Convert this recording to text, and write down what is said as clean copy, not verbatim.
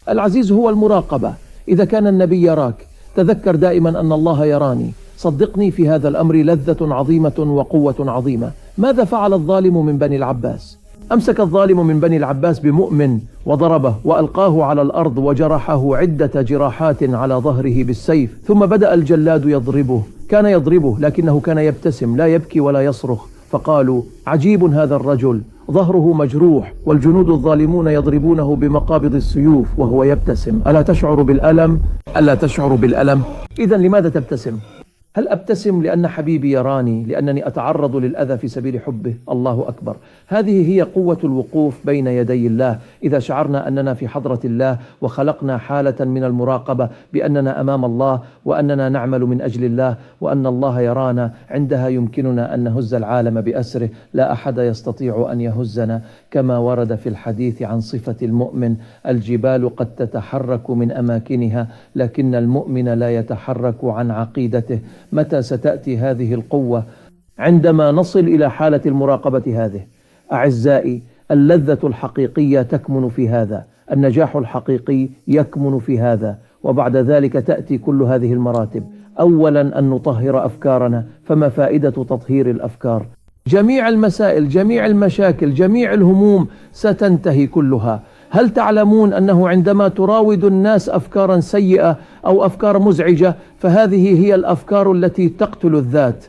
العزيز هو المراقبة. إذا كان النبي يراك تذكر دائما أن الله يراني. صدقني في هذا الأمر لذة عظيمة وقوة عظيمة. ماذا فعل الظالم من بني العباس؟ أمسك الظالم من بني العباس بمؤمن وضربه وألقاه على الأرض وجرحه عدة جراحات على ظهره بالسيف، ثم بدأ الجلاد يضربه. كان يضربه لكنه كان يبتسم لا يبكي ولا يصرخ، فقالوا عجيب هذا الرجل، ظهره مجروح والجنود الظالمون يضربونه بمقابض السيوف وهو يبتسم. ألا تشعر بالألم؟ ألا تشعر بالألم؟ إذن لماذا تبتسم؟ هل أبتسم لأن حبيبي يراني، لأنني أتعرض للأذى في سبيل حبه؟ الله أكبر. هذه هي قوة الوقوف بين يدي الله. إذا شعرنا أننا في حضرة الله وخلقنا حالة من المراقبة بأننا أمام الله وأننا نعمل من أجل الله وأن الله يرانا، عندها يمكننا أن نهز العالم بأسره. لا أحد يستطيع أن يهزنا، كما ورد في الحديث عن صفة المؤمن: الجبال قد تتحرك من أماكنها لكن المؤمن لا يتحرك عن عقيدته. متى ستأتي هذه القوة؟ عندما نصل إلى حالة المراقبة هذه. أعزائي، اللذة الحقيقية تكمن في هذا، النجاح الحقيقي يكمن في هذا. وبعد ذلك تأتي كل هذه المراتب. أولا أن نطهر أفكارنا. فما فائدة تطهير الأفكار؟ جميع المسائل، جميع المشاكل، جميع الهموم ستنتهي كلها. هل تعلمون أنه عندما تراود الناس أفكارا سيئة أو أفكار مزعجة، فهذه هي الأفكار التي تقتل الذات.